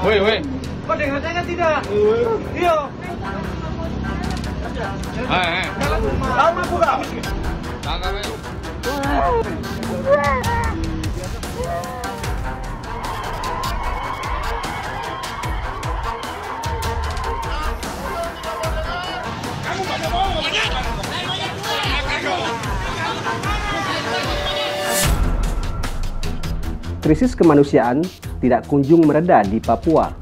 Woi, woi. Kok dengarnya tidak? Iya. Tahu aku gak? Tangkap itu. Krisis kemanusiaan tidak kunjung mereda di Papua.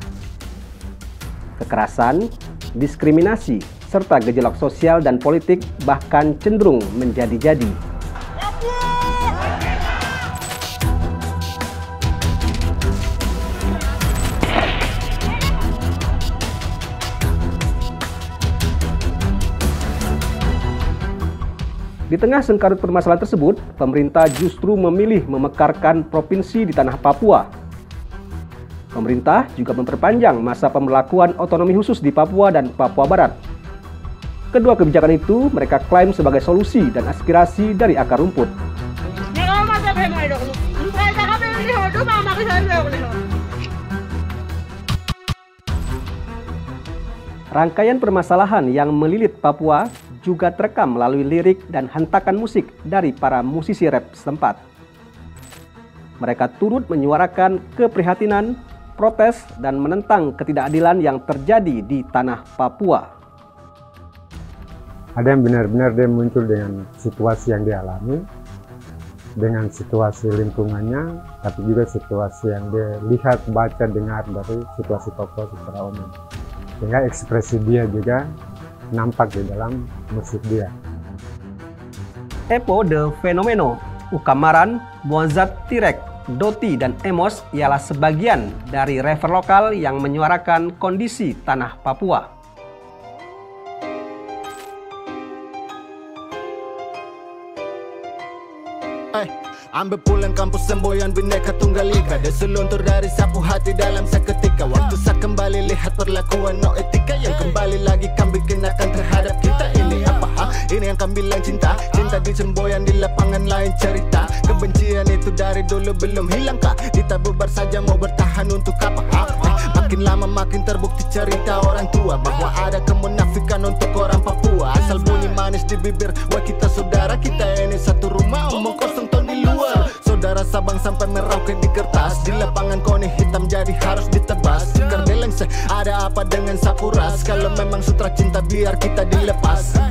Kekerasan, diskriminasi, serta gejolak sosial dan politik bahkan cenderung menjadi-jadi. Di tengah sengkarut permasalahan tersebut, pemerintah justru memilih memekarkan provinsi di tanah Papua. Pemerintah juga memperpanjang masa pemberlakuan otonomi khusus di Papua dan Papua Barat. Kedua kebijakan itu mereka klaim sebagai solusi dan aspirasi dari akar rumput. Rangkaian permasalahan yang melilit Papua juga terekam melalui lirik dan hentakan musik dari para musisi rap setempat. Mereka turut menyuarakan keprihatinan, protes, dan menentang ketidakadilan yang terjadi di tanah Papua. Ada yang benar-benar dia muncul dengan situasi yang dialami, dengan situasi lingkungannya, tapi juga situasi yang dia lihat, baca, dengar dari situasi Papua secara umum. Sehingga ekspresi dia juga nampak di dalam musik dia. Epo de Fenomeno, Ukamaran, Muazzat Tirek, Doti, dan Emos ialah sebagian dari rapper lokal yang menyuarakan kondisi tanah Papua. Ambil pulang kampus semboyan Bhinneka Tunggal Ika. Dia seluntur dari sapu hati dalam seketika. Waktu saya kembali lihat perlakuan no etika yang kembali lagi kan bikin akan terhadap kita. Ini apa Ini yang kan bilang cinta. Cinta di semboyan di lapangan lain cerita. Kebencian itu dari dulu belum hilang kah? Kita bubar saja mau bertahan untuk apa? Makin lama makin terbukti cerita orang tua bahwa ada kemunafikan untuk orang Papua. Asal bunyi manis di bibir, wah kita saudara, kita ini satu rumah, omong kosong ton di luar. Saudara Sabang sampai Merauke di kertas, di lapangan koni hitam jadi harus ditebas. Tikar delengse, ada apa dengan sapu ras? Kalau memang sutra cinta biar kita dilepas.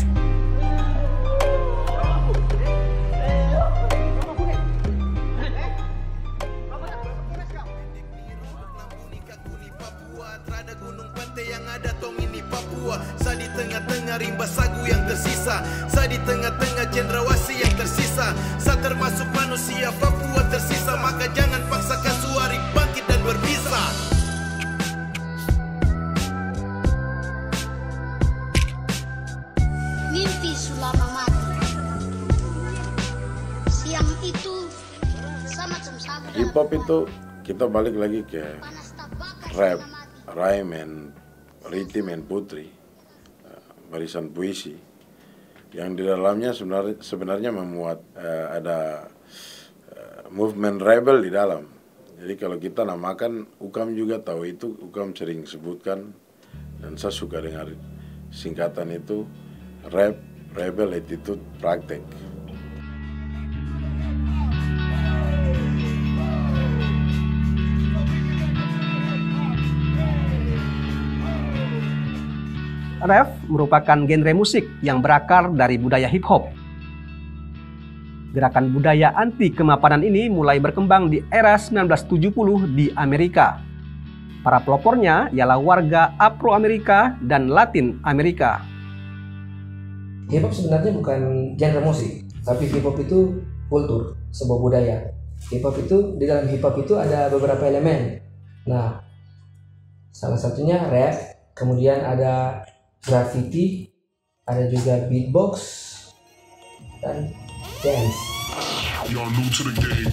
Saya di tengah-tengah rimba sagu yang tersisa. Saya di tengah-tengah cendrawasih yang tersisa. Saya termasuk manusia Papua tersisa. Maka jangan paksakan suara bangkit dan berbisa. Mimpi sulama mati. Siang itu sama sabu. Hip hop itu kita balik lagi ke rap, rhyme and rhythm and poetry, barisan puisi yang di dalamnya sebenarnya memuat ada movement rebel di dalam. Jadi kalau kita namakan, Ukam juga tahu itu, Ukam sering sebutkan dan saya suka dengar singkatan itu, rap, rebel, attitude, praktek. Rap merupakan genre musik yang berakar dari budaya hip-hop. Gerakan budaya anti kemapanan ini mulai berkembang di era 1970 di Amerika. Para pelopornya ialah warga Afro-Amerika dan Latin Amerika. Hip-hop sebenarnya bukan genre musik, tapi hip-hop itu kultur, sebuah budaya. Hip-hop itu, di dalam hip-hop itu ada beberapa elemen. Nah, salah satunya rap, kemudian ada graffiti, ada juga beatbox, dan dance. You're new to the game.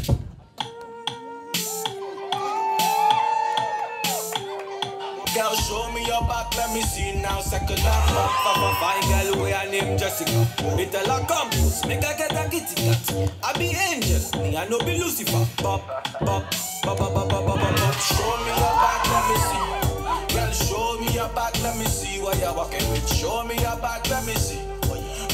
Girl, show me your back, let me see now. Second half, from a fine girl way I name Jessica. Me tell her come, make her get a kitty cat. I be angel, me I no be Lucifer. Bop, bop, bop, bop, bop, bop, bop, bop. Show me your back. let me see. Girl, show me your back, let me see what you're walking with. Show me your back, let me see.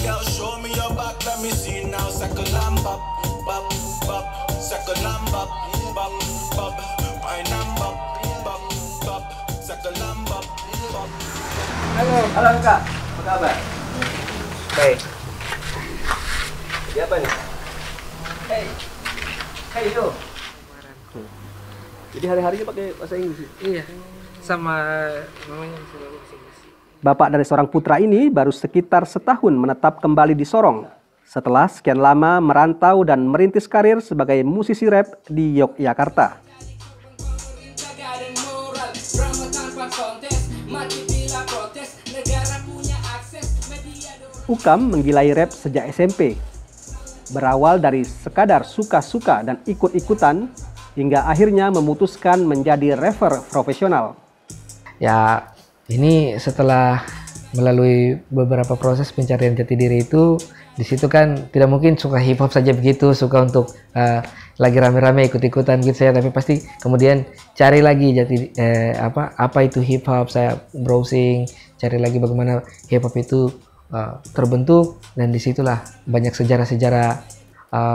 Girl, show me your back, let me see. Now second lamb, bop, bop, bop. Second lamb, bop, bop, bop. My number, bop, bop. Second lamb, bop, bop. Halo Kak, apa kabar? Baik. Siapa nih? Hey yo. Jadi hari-harinya pakai bahasa Inggris? Iya, sama namanya selalu bahasa Inggris. Bapak dari seorang putra ini baru sekitar setahun menetap kembali di Sorong setelah sekian lama merantau dan merintis karir sebagai musisi rap di Yogyakarta. Ukam menggilai rap sejak SMP. Berawal dari sekadar suka-suka dan ikut-ikutan hingga akhirnya memutuskan menjadi rapper profesional. Ya, ini setelah melalui beberapa proses pencarian jati diri itu, di situ kan tidak mungkin suka hip hop saja begitu, suka untuk lagi rame-rame ikut-ikutan gitu saya, tapi pasti kemudian cari lagi apa itu hip hop, saya browsing, cari lagi bagaimana hip hop itu terbentuk, dan disitulah banyak sejarah-sejarah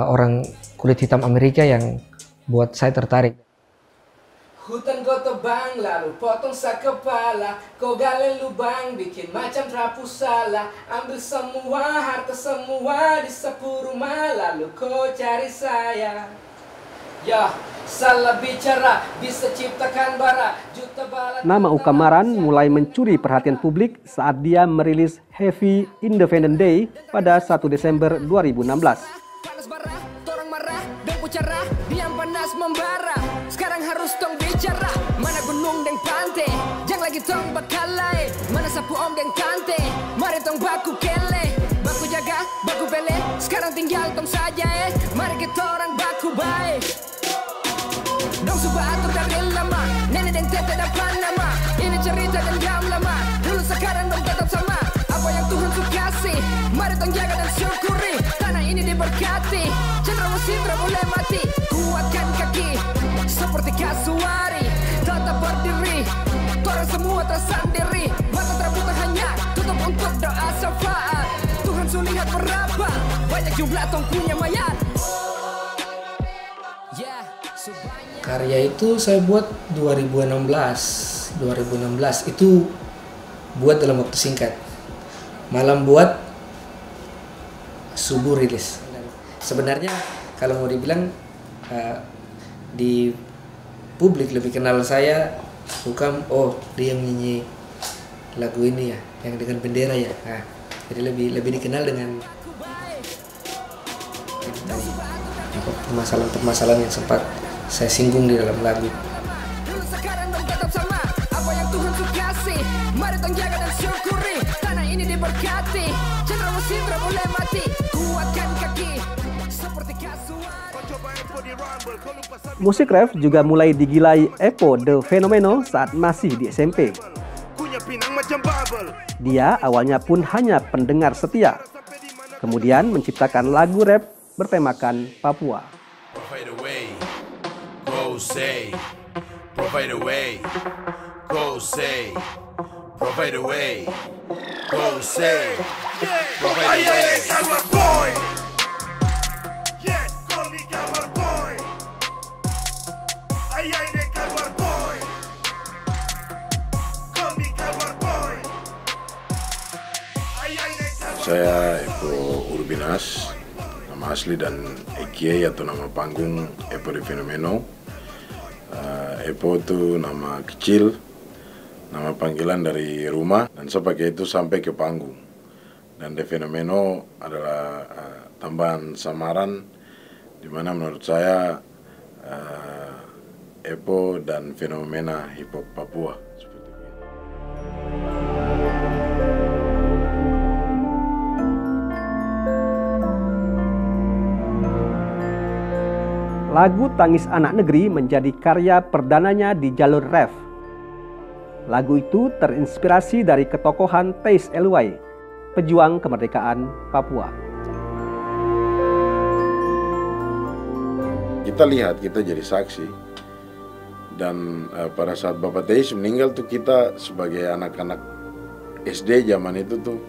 orang kulit hitam Amerika yang buat saya tertarik. Hutan kau tebang lalu potong sak kepala, kau gali lubang bikin macam trapu salah, ambil semua harta semua di sapu rumah lalu kau cari saya. Ya, salah bicara bisa ciptakan bara juta bala. Nama Ukamaran mulai mencuri perhatian publik saat dia merilis Heavy Independent Day pada 1 Desember 2016. Panas marah, torang marah, berbicara, diam panas membara. Sekarang harus tong bicara, mana gunung dan pantai, jangan lagi tong bakalai, mana sapu om dan kante, mari tong baku kele, baku jaga, baku bele, sekarang tinggal tong saja mari kita orang baku baik. Dong suka atur dari lama, nenek dan tete dapat nama, ini cerita dendam lama, dulu sekarang dong tetap sama, apa yang Tuhan suka kasih, mari tong jaga dan syukuri, tanah ini diberkati, cendrawasih tidak boleh mati, kuatkan kaki, seperti kasuari, tetap berdiri, torang semua tersendiri, mata terbuka hanya tutup untuk doa syafaat, Tuhan sudah lihat berapa, banyak jumlah tong punya mayat. Karya itu saya buat 2016 itu buat dalam waktu singkat, malam buat subuh rilis. Sebenarnya kalau mau dibilang di publik lebih kenal saya Ukam, oh dia menyanyi lagu ini ya yang dengan bendera ya, nah, jadi lebih dikenal dengan permasalahan yang sempat saya singgung di dalam lagu. Sekarang dong tetap sama, apa yang Tuhan suka kasih, mari tong jaga dan syukuri, tanah ini diberkati, cendrawasih tidak boleh mati, kuatkan kaki, seperti kasuari. Musik rap juga mulai digilai Epo The Fenomeno saat masih di SMP. Dia awalnya pun hanya pendengar setia, kemudian menciptakan lagu rap bertemakan Papua. Go say, provide a way. Go say, provide a way. Go say, provide a way. Calvar boy. Yeah, call me Calvar boy. Ay ay de Calvar boy. Call me Calvar boy. Ay ay de Calvar boy. Saya Epo Urbinas, nama asli dan EKI atau nama panggung Epo The Fenomeno. Epo itu nama kecil, nama panggilan dari rumah, dan saya pakai itu sampai ke panggung. Dan The Fenomeno adalah tambahan samaran, di mana menurut saya Epo dan fenomena hip hop Papua. Lagu Tangis Anak Negeri menjadi karya perdananya di jalur rap. Lagu itu terinspirasi dari ketokohan Teis Eluai, pejuang kemerdekaan Papua. Kita lihat, kita jadi saksi Dan pada saat Bapak Teis meninggal tuh kita sebagai anak-anak SD zaman itu tuh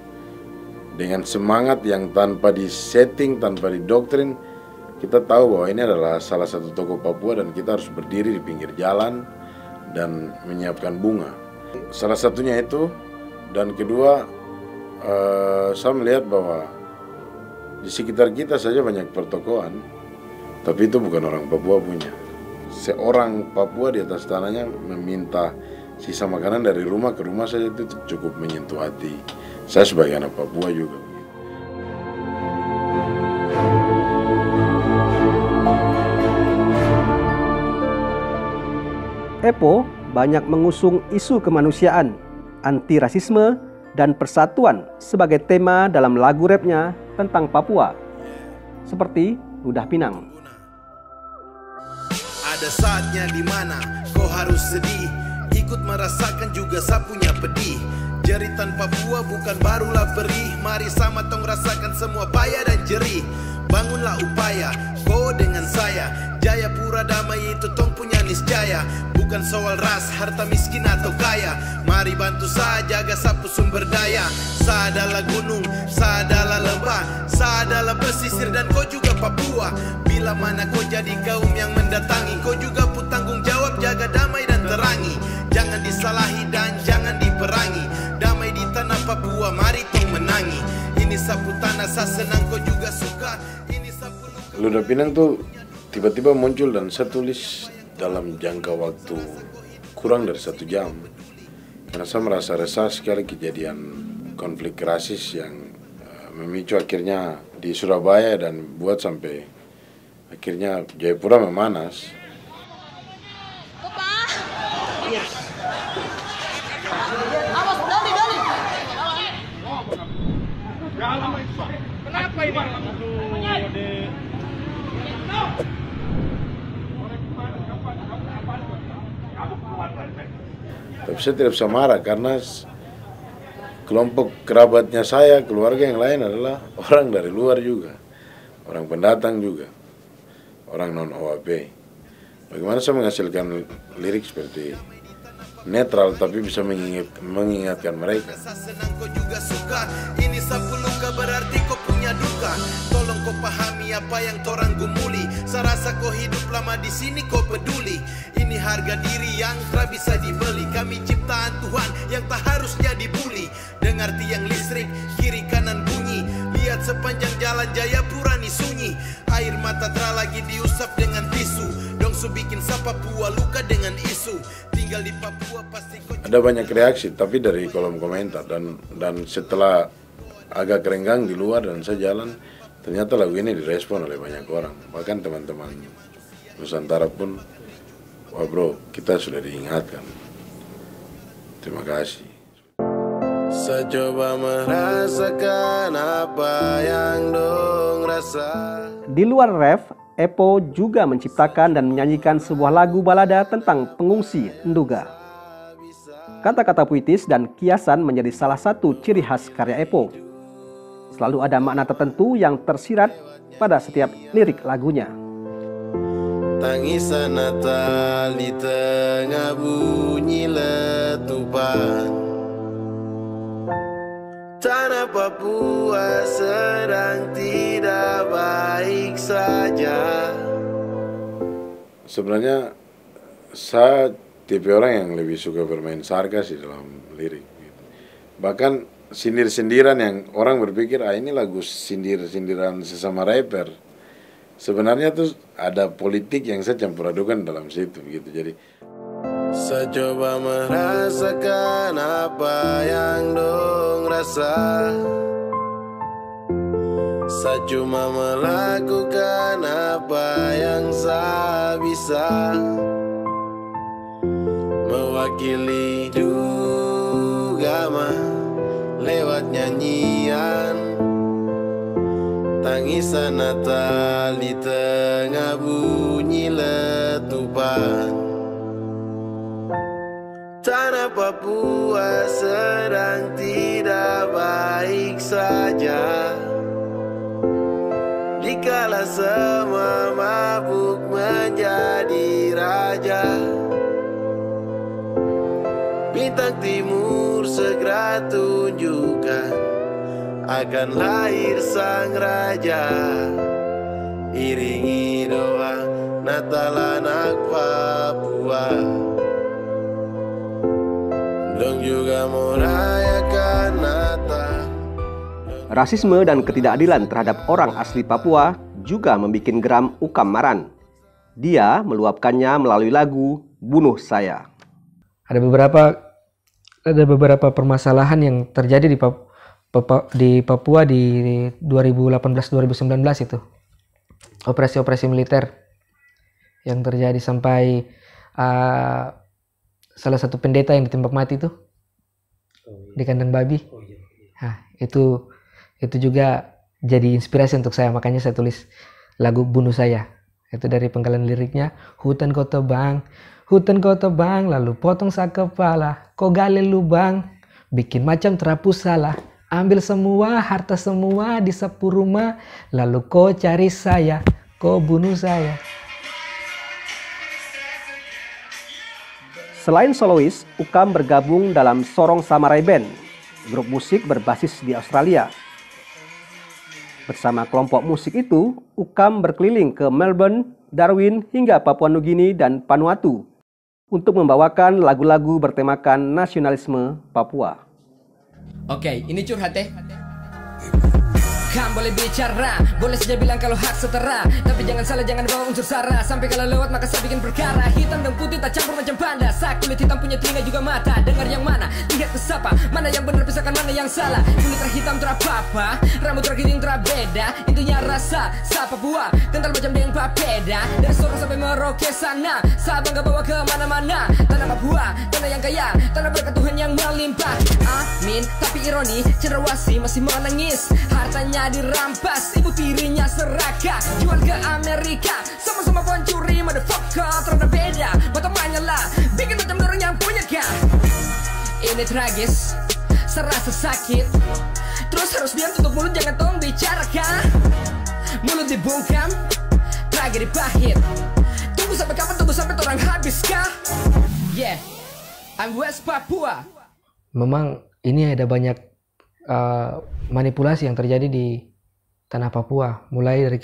dengan semangat yang tanpa disetting, tanpa didoktrin, kita tahu bahwa ini adalah salah satu tokoh Papua dan kita harus berdiri di pinggir jalan dan menyiapkan bunga. Salah satunya itu, dan kedua saya melihat bahwa di sekitar kita saja banyak pertokoan, tapi itu bukan orang Papua punya. Seorang Papua di atas tanahnya meminta sisa makanan dari rumah ke rumah saja itu cukup menyentuh hati saya sebagai anak Papua juga. Epo banyak mengusung isu kemanusiaan, anti rasisme, dan persatuan sebagai tema dalam lagu rapnya tentang Papua, seperti Ludah Pinang. Ada saatnya di mana kau harus sedih, ikut merasakan juga sapunya pedih. Jeritan Papua bukan barulah perih, mari sama tong rasakan semua payah dan jerih. Bangunlah upaya, kau dengan saya, Jayapura damai itu tong punya niscaya. Bukan soal ras, harta miskin atau kaya, mari bantu saya jaga sapu sumber daya. Saya adalah gunung, saya adalah lembah, saya adalah pesisir dan kau juga Papua. Bila mana kau jadi kaum yang mendatangi, kau juga pun tanggung jawab jaga damai dan terangi. Jangan disalahi dan jangan diperangi, damai di tanah Papua mari tong menangi. Ini sapu tanah saya senang kau juga suka. Ini sapu Ludah Pinang tuh tiba-tiba muncul dan saya tulis dalam jangka waktu kurang dari 1 jam. Karena saya merasa resah sekali kejadian konflik rasis yang memicu akhirnya di Surabaya dan buat sampai akhirnya Jayapura memanas. Kenapa ini? Tapi saya tidak bisa marah karena kelompok kerabatnya saya, keluarga yang lain adalah orang dari luar juga, orang pendatang juga, orang non-OAP. Bagaimana saya menghasilkan lirik seperti netral tapi bisa mengingatkan mereka. Senang kau juga suka, ini sapu luka berarti kau punya duka. Tolong kau pahami apa yang torang gumuli. Saya rasa kau hidup lama di sini kau peduli. Ini harga diri yang tak bisa dibeli. Kami ciptaan Tuhan yang tak harusnya dibuli. Dengar tiang listrik kiri kanan bunyi. Lihat sepanjang jalan Jayapura nih sunyi. Air mata tra lagi diusap dengan tisu. Dongsu bikin sapa Papua luka dengan isu. Tinggal di Papua pasti kau... Ada banyak reaksi tapi dari kolom komentar dan setelah agak renggang di luar dan saya jalan, ternyata lagu ini direspon oleh banyak orang. Bahkan teman-teman Nusantara pun, wah bro, kita sudah diingatkan. Terima kasih. Saya coba merasakan apa yang dong rasa. Di luar ref, Epo juga menciptakan dan menyanyikan sebuah lagu balada tentang pengungsi Nduga. Kata-kata puitis dan kiasan menjadi salah satu ciri khas karya Epo. Selalu ada makna tertentu yang tersirat pada setiap lirik lagunya. Tangisan Natal di tengah bunyi letupan, tanah Papua sedang tidak baik saja. Sebenarnya saya tipe orang yang lebih suka bermain sarkas di dalam lirik. Bahkan sindir-sindiran yang orang berpikir, ini lagu sindir-sindiran sesama rapper. Sebenarnya tuh ada politik yang saya campur adukan dalam situ gitu. Jadi saya coba merasakan apa yang dong rasa. Saya cuma melakukan apa yang saya bisa, mewakili Dugama lewat nyanyian. Tangisan Natal di tengah bunyi letupan, tanah Papua sedang tidak baik saja. Dikala semua mabuk menjadi raja, bintang timur segera tunjukkan akan lahir sang raja. Iringi doa Natal anak Papua, dong juga merayakan Natal. Rasisme dan ketidakadilan terhadap orang asli Papua juga membuat geram Ukam Maran. Dia meluapkannya melalui lagu Bunuh Saya. Ada beberapa permasalahan yang terjadi di Papua di 2018-2019 itu. Operasi-operasi militer yang terjadi sampai salah satu pendeta yang ditembak mati itu di kandang babi. Nah, itu juga jadi inspirasi untuk saya, makanya saya tulis lagu Bunuh Saya. Itu dari penggalan liriknya, hutan kau tebang, lalu potong sak kepala, kau gali lubang, bikin macam terhapus salah, ambil semua harta semua di sapu rumah, lalu kau cari saya, kau bunuh saya. Selain solois, Ukam bergabung dalam Sorong Samarai Band, grup musik berbasis di Australia. Bersama kelompok musik itu, Ukam berkeliling ke Melbourne, Darwin, hingga Papua Nugini dan Vanuatu untuk membawakan lagu-lagu bertemakan nasionalisme Papua. Oke, ini curhat deh. Kamu boleh bicara, boleh saja bilang kalau hak setara, tapi jangan salah, jangan bawa unsur sara. Sampai kalau lewat maka saya bikin perkara. Hitam dan putih tak campur macam panda. Sak kulit hitam punya telinga juga mata. Dengar yang mana, lihat ke siapa, mana yang benar pisahkan mana yang salah. Kulit terhitam terapa-apa, rambut terkeriting terbeda. Intinya rasa sa Papua, kental macam dengan papeda. Dari Sorong sampai Merauke sana, Sabang gak bawa ke mana-mana. Tanah Papua, tanah yang kaya, tanah berkat Tuhan yang melimpah. Amin, tapi ironi, cenderawasih masih menangis. Hartanya dirampas, ibu tirinya serakah, jual ke Amerika, sama-sama pencuri, motherfucker, ternyata beda, bottomnya lah, bikin macam orang yang punya kah. Ini tragis, serasa sakit, terus harus diam tutup mulut, jangan tong bicara kah. Mulut dibungkam, tragedi pahit, tunggu sampai kapan, tunggu sampai orang habis kah. Yeah, I'm West Papua. Memang ini ada banyak manipulasi yang terjadi di tanah Papua, mulai dari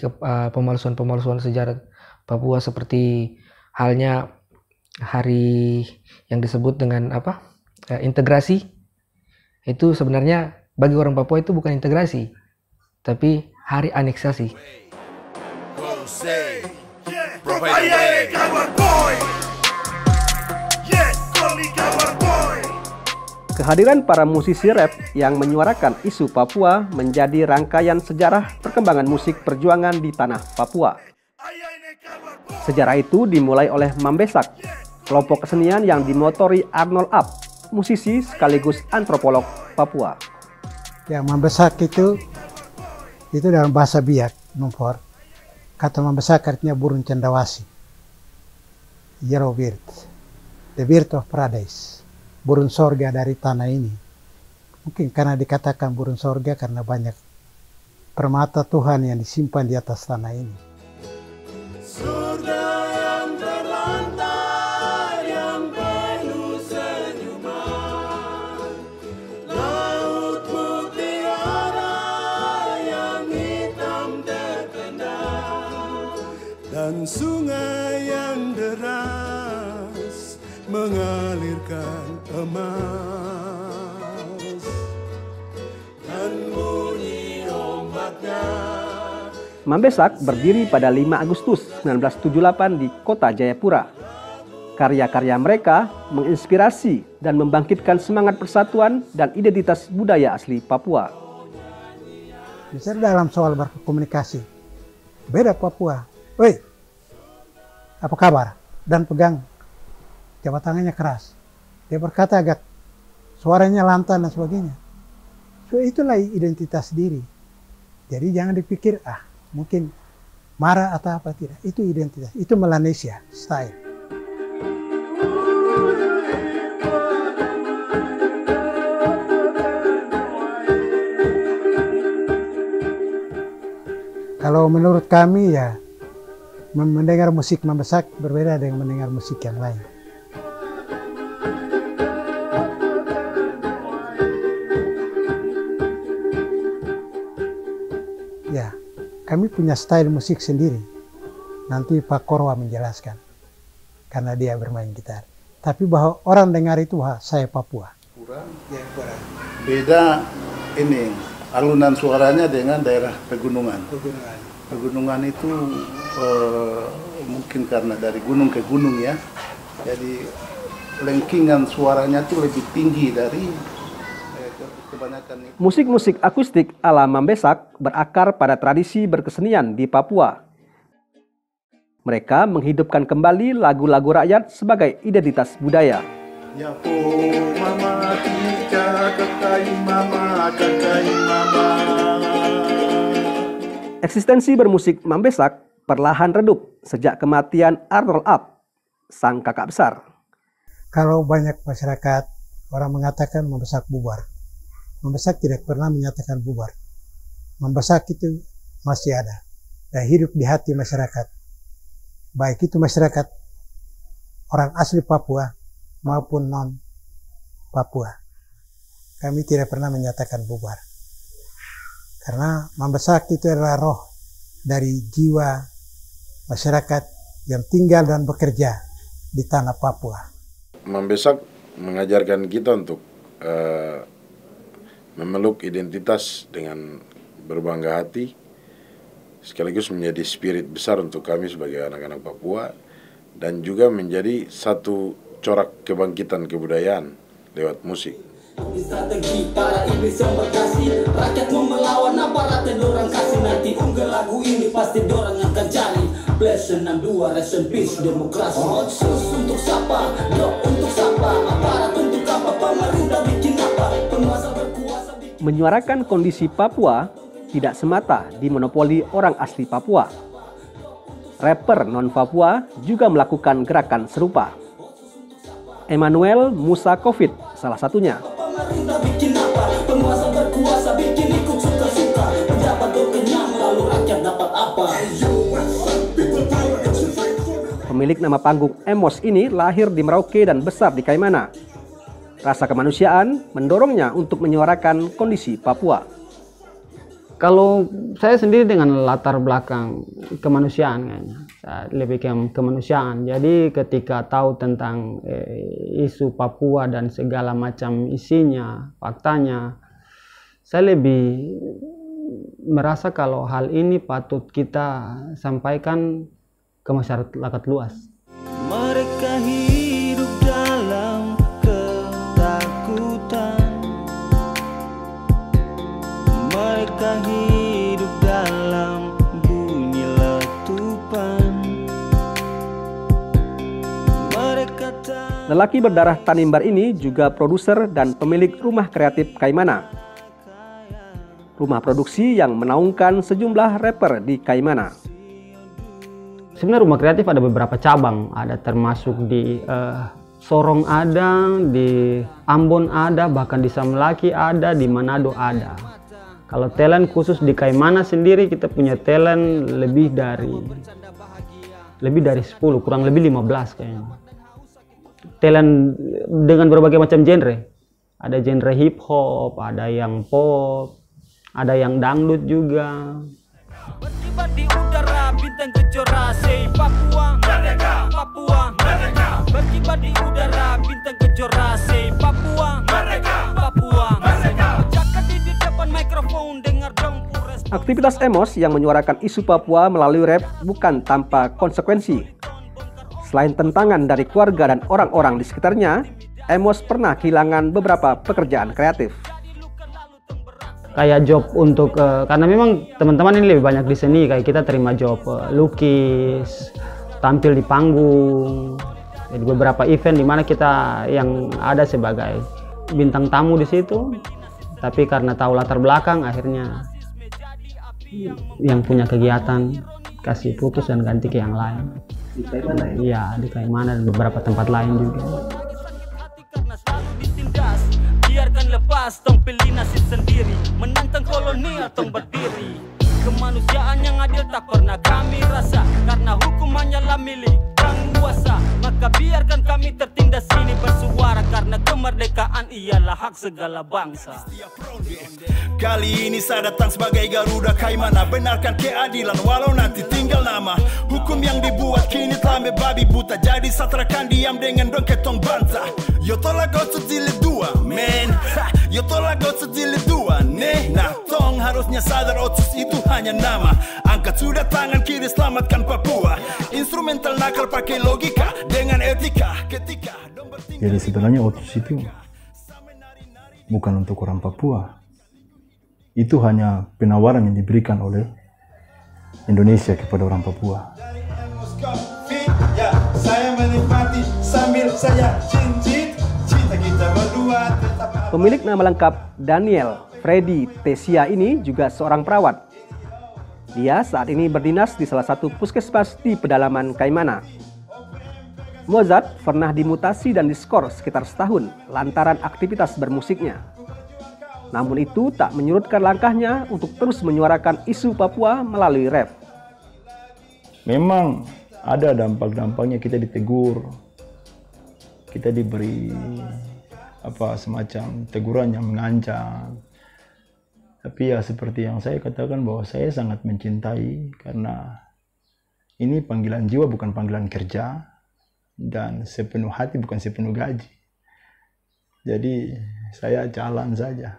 pemalsuan sejarah Papua, seperti halnya hari yang disebut dengan integrasi. Itu sebenarnya bagi orang Papua itu bukan integrasi, tapi hari aneksasi. Kehadiran para musisi rap yang menyuarakan isu Papua menjadi rangkaian sejarah perkembangan musik perjuangan di tanah Papua. Sejarah itu dimulai oleh Mambesak, kelompok kesenian yang dimotori Arnold Up, musisi sekaligus antropolog Papua. Ya, Mambesak itu dalam bahasa Biak, Numpor. Kata Mambesak artinya burung cendrawasih. Yellow bird, the bird of paradise. Burung sorga dari tanah ini. Mungkin karena dikatakan burung sorga karena banyak permata Tuhan yang disimpan di atas tanah ini. Surga yang terlantar, yang penuh senyuman, laut mutiara yang hitam terpendam, dan sungai yang deras mengalirkan emas, dan bunyi ombaknya. Mambesak berdiri pada 5 Agustus 1978 di kota Jayapura. Karya-karya mereka menginspirasi dan membangkitkan semangat persatuan dan identitas budaya asli Papua. Misalnya dalam soal berkomunikasi, beda Papua. Woi, apa kabar? Dan pegang jabat tangannya keras. Dia berkata agak suaranya lantang dan sebagainya. So, itulah identitas diri. Jadi jangan dipikir, mungkin marah atau apa, tidak. Itu identitas. Itu Melanesia style. Kalau menurut kami ya, mendengar musik Mambesak berbeda dengan mendengar musik yang lain. kami punya style musik sendiri. Nanti Pak Korwa menjelaskan, karena dia bermain gitar. Tapi bahwa orang dengar itu, wah, saya Papua. Kurang. Beda ini alunan suaranya dengan daerah pegunungan. Pegunungan itu mungkin karena dari gunung ke gunung ya, jadi lengkingan suaranya itu lebih tinggi dari kebanyakan itu. Musik-musik akustik ala Mambesak berakar pada tradisi berkesenian di Papua. Mereka menghidupkan kembali lagu-lagu rakyat sebagai identitas budaya. Ya po mama tika kakai mama kakai mama. Eksistensi bermusik Mambesak perlahan redup sejak kematian Arnold Up, sang kakak besar. Kalau banyak masyarakat orang mengatakan Mambesak bubar, Mambesak tidak pernah menyatakan bubar. Mambesak itu masih ada dan hidup di hati masyarakat. Baik itu masyarakat orang asli Papua maupun non Papua. Kami tidak pernah menyatakan bubar. Karena Mambesak itu adalah roh dari jiwa masyarakat yang tinggal dan bekerja di tanah Papua. Mambesak mengajarkan kita untuk memeluk identitas dengan berbangga hati, sekaligus menjadi spirit besar untuk kami sebagai anak-anak Papua, dan juga menjadi satu corak kebangkitan kebudayaan lewat musik. Strategi para iblis yang berkasih, rakyat mau melawan aparat yang dorang kasih. Nanti unggah lagu ini pasti dorang akan cari. Bless 62 rest in peace demokrasi. Sus untuk siapa, dok untuk siapa, aparat untuk apa, pemerintah bikin apa, penguasa berkuasa bikin... Menyuarakan kondisi Papua tidak semata dimonopoli orang asli Papua. Rapper non-Papua juga melakukan gerakan serupa. Emmanuel Musa Covid salah satunya. Pemerintah bikin apa, penguasa berkuasa bikin ikut suka-suka, pejabat berkenyang lalu rakyat dapat apa. Pemilik nama panggung Emos ini lahir di Merauke dan besar di Kaimana. Rasa kemanusiaan mendorongnya untuk menyuarakan kondisi Papua. Kalau saya sendiri dengan latar belakang kemanusiaan kayaknya, saya lebih ke kemanusiaan. Jadi ketika tahu tentang isu Papua dan segala macam isinya, faktanya, saya lebih merasa kalau hal ini patut kita sampaikan ke masyarakat luas. Mereka hidup dalam ketakutan. Mereka hidup dalam bunyi letupan. Lelaki berdarah Tanimbar ini juga produser dan pemilik rumah kreatif Kaimana. Rumah produksi yang menaungkan sejumlah rapper di Kaimana. Sebenarnya rumah kreatif ada beberapa cabang, ada termasuk di Sorong ada, di Ambon ada, bahkan di Samlaki ada, di Manado ada. Kalau talent khusus di Kaimana sendiri kita punya talent lebih dari 10, kurang lebih 15 kayaknya. Talent dengan berbagai macam genre. Ada genre hip hop, ada yang pop, ada yang dangdut juga. Berkibar di udara bintang kejora, say Papua merdeka, Papua merdeka. Berkibar di udara bintang kejora, say Papua merdeka, Papua merdeka. Jakat di depan mikrofon dengar dong. Aktivitas Emos yang menyuarakan isu Papua melalui rap bukan tanpa konsekuensi. Selain tentangan dari keluarga dan orang-orang di sekitarnya, Emos pernah kehilangan beberapa pekerjaan kreatif. Kayak job untuk, karena memang teman-teman ini lebih banyak di seni, kayak kita terima job lukis, tampil di panggung, jadi beberapa event di mana kita yang ada sebagai bintang tamu di situ, tapi karena tahu latar belakang akhirnya yang punya kegiatan kasih putus dan ganti ke yang lain. Di Kaimana ya? Iya, di Kaimana dan beberapa tempat lain juga. Biarkan lepas, tong pilih nasib sendiri, menantang kolonial tong berdiri. Kemanusiaan yang adil tak pernah kami rasa, karena hukum hanyalah milik penguasa. Maka biarkan kami tertindas sini bersuara, karena kemerdekaan ialah hak segala bangsa. Kali ini saya datang sebagai Garuda Kaimana, benarkan keadilan walau nanti tinggal nama. Hukum yang dibuat kini telah babi buta, jadi satrakan diam dengan dongket tong bantah. Yo tolak kau jilid dua, men. Yo tolak kau jilid dua, nih. Nah, tong harusnya sadar Otsus itu hanya nama. Angkat sudah tangan kiri, selamatkan Papua. Instrumental nakal pakai logika dengan etika ketika. Jadi sebenarnya Otsus itu bukan untuk orang Papua. Itu hanya penawaran yang diberikan oleh Indonesia kepada orang Papua. Ya, saya menikmati sambil saya cincit, cinta kita berdua tetap. Pemilik nama lengkap Daniel Freddy Tesia ini juga seorang perawat. Dia saat ini berdinas di salah satu puskesmas di pedalaman Kaimana. Mozart pernah dimutasi dan diskor sekitar setahun lantaran aktivitas bermusiknya. Namun itu tak menyurutkan langkahnya untuk terus menyuarakan isu Papua melalui rap. Memang ada dampak-dampaknya, kita ditegur, kita diberi semacam teguran yang mengancam. Tapi ya seperti yang saya katakan bahwa saya sangat mencintai karena ini panggilan jiwa bukan panggilan kerja dan sepenuh hati bukan sepenuh gaji. Jadi saya jalan saja.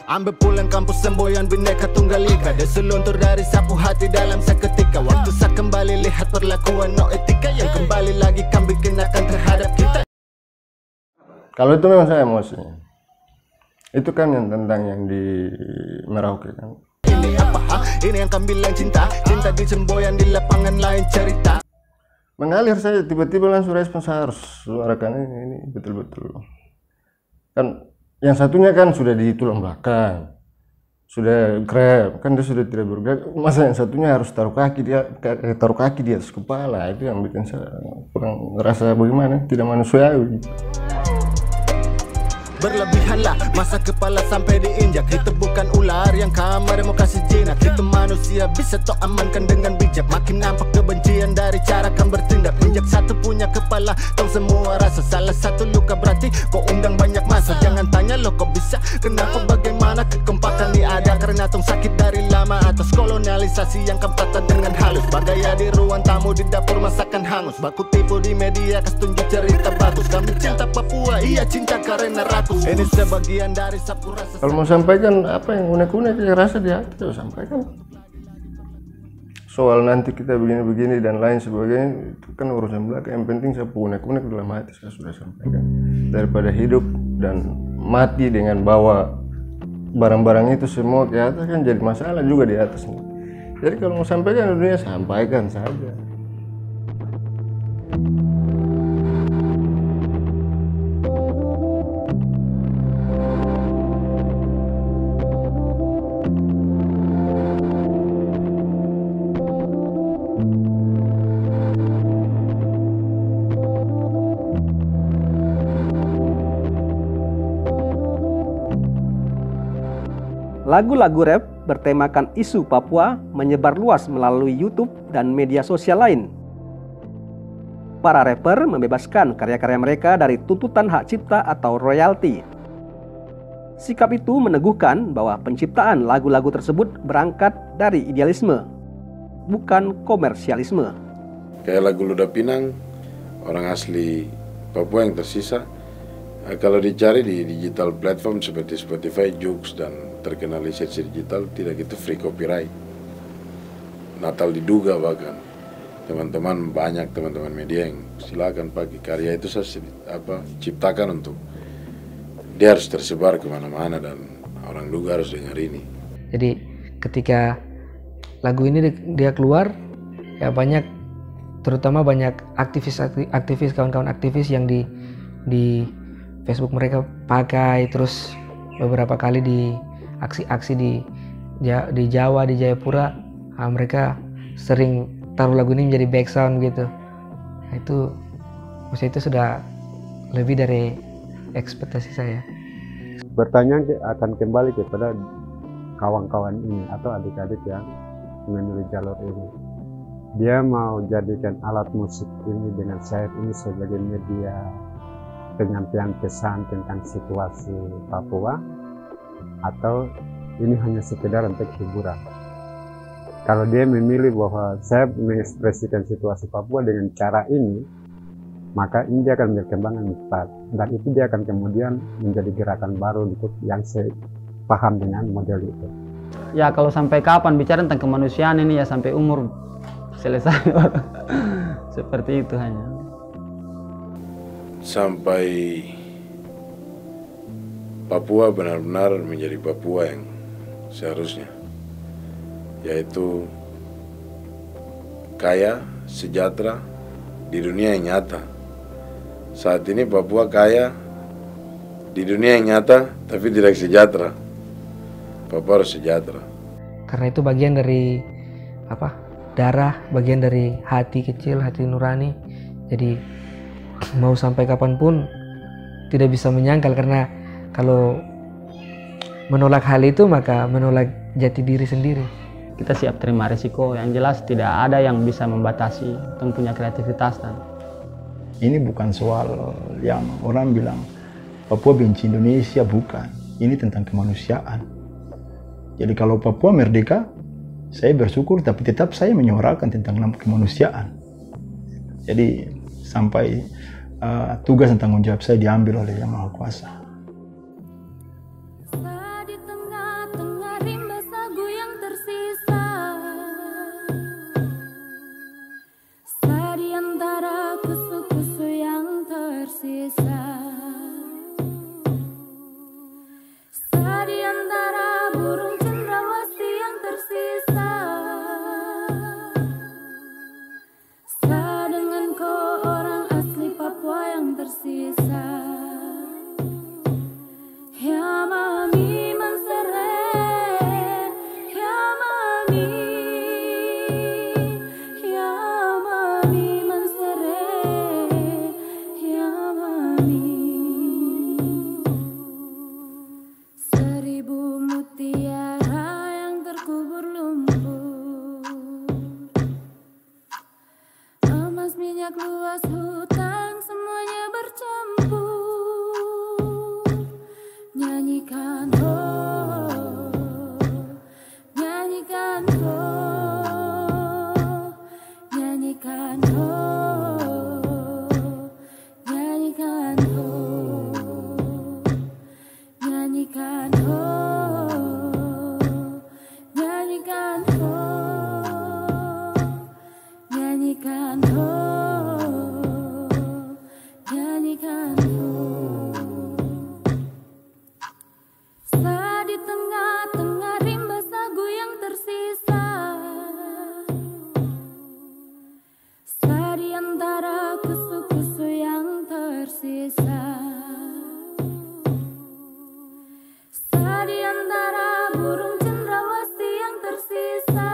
Ambil pulang kampus semboyan Bhinneka Tunggal Ika, dia seluntur dari sapu hati dalam seketika. Waktu saya kembali lihat perlakuan no etika yang kembali lagi kan bikin akan terhadap kita. Kalau itu memang saya emosi. Itu kan yang tentang yang di Merauke kan. Ini apa? Ini yang kan bilang cinta, cinta di semboyan di lapangan lain cerita. Mengalir saja, tiba-tiba langsung respon, saya harus suarakan ini betul-betul. Kan yang satunya kan sudah di tulang belakang, sudah grab, kan dia sudah tidak bergerak. Masa yang satunya harus taruh kaki di atas kepala, itu yang bikin saya kurang ngerasa bagaimana, tidak manusiawi. Berlebihanlah masa kepala sampai diinjak. Kita bukan ular yang kamar mau kasih jinak. Kita manusia bisa tok amankan dengan bijak. Makin nampak kebencian dari cara kan bertindak. Injak satu punya kepala, tong semua rasa. Salah satu luka berarti kau undang banyak masa. Jangan tanya lo kok bisa, kenapa, bagaimana. Kekompakan ini ada karena tong sakit dari lama. Atas kolonialisasi yang kan patah dengan halus. Bagaya di ruang tamu, di dapur masakan hangus. Baku tipu di media, kas tunjuk cerita bagus. Kami cinta Papua, iya cinta karena rakus. Ini sebagian dari sapu rasa. Kalau mau sampaikan apa yang unek-unek yang rasa di hati, saya sampaikan. Soal nanti kita begini-begini dan lain sebagainya, itu kan urusan belakang. Yang penting sapu unek-unek dalam hati saya sudah sampaikan. Daripada hidup dan mati dengan bawa barang-barang itu semua ke atas kan jadi masalah juga di atas. Jadi kalau mau sampaikan dunia, sampaikan saja. Lagu-lagu rap bertemakan isu Papua menyebar luas melalui YouTube dan media sosial lain. Para rapper membebaskan karya-karya mereka dari tuntutan hak cipta atau royalti. Sikap itu meneguhkan bahwa penciptaan lagu-lagu tersebut berangkat dari idealisme, bukan komersialisme. Kayak lagu Luda Pinang, orang asli Papua yang tersisa, kalau dicari di digital platform seperti Spotify, Joox, dan terkenal lisensi digital, tidak itu free copyright. Natal diduga bahkan. Teman-teman banyak teman-teman media yang silakan pakai karya itu saya ciptakan untuk dia harus tersebar kemana-mana dan orang juga harus dengar ini. Jadi ketika lagu ini dia keluar, ya banyak, terutama banyak aktivis kawan-kawan aktivis yang di Facebook mereka pakai, terus beberapa kali di aksi-aksi di Jawa, di Jayapura, mereka sering taruh lagu ini menjadi background gitu. Nah, itu sudah lebih dari ekspektasi saya. Pertanyaan akan kembali kepada kawan-kawan ini atau adik-adik yang memilih jalur ini. Dia mau jadikan alat musik ini dengan sayap ini sebagai media penyampaian pesan tentang situasi Papua atau ini hanya sekedar untuk hiburan. Kalau dia memilih bahwa saya mengekspresikan situasi Papua dengan cara ini, maka ini dia akan berkembang dengan cepat, dan itu dia akan kemudian menjadi gerakan baru yang saya paham dengan model itu. Ya kalau sampai kapan bicara tentang kemanusiaan ini ya sampai umur selesai. Seperti itu hanya. Sampai Papua benar-benar menjadi Papua yang seharusnya, yaitu kaya, sejahtera di dunia yang nyata. Saat ini Papua kaya di dunia yang nyata, tapi tidak sejahtera. Papua harus sejahtera. Karena itu bagian dari darah, bagian dari hati kecil, hati nurani. Jadi mau sampai kapanpun tidak bisa menyangkal, karena kalau menolak hal itu maka menolak jati diri sendiri. Kita siap terima risiko, yang jelas tidak ada yang bisa membatasi untuk punya kreativitas. Ini bukan soal yang orang bilang Papua benci Indonesia, bukan. Ini tentang kemanusiaan. Jadi kalau Papua merdeka, saya bersyukur, tapi tetap saya menyuarakan tentang kemanusiaan. Jadi sampai tugas dan tanggung jawab saya diambil oleh Yang Maha Kuasa. Di tengah-tengah rimba sagu yang tersisa, di antara kusu-kusu yang tersisa, di antara burung cendrawasih yang tersisa, dengan kau orang asli Papua yang tersisa. Ya mami mansere, ya mami, ya mami mansere, ya mami. 1000 mutiara yang terkubur lumpur, emas minyak luas hutang semuanya bercampur. Nyanyikan ho, nyanyikan ho, nyanyikan ho, nyanyikan ho, nyanyikan ho, nyanyikan ho, nyanyikan ho, nyanyikan ho. Di tengah-tengah rimba sagu yang tersisa, di antara kusu-kusu yang tersisa, di antara burung cendrawasih yang tersisa,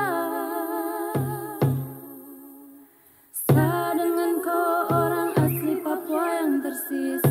dengan kau orang asli Papua yang tersisa.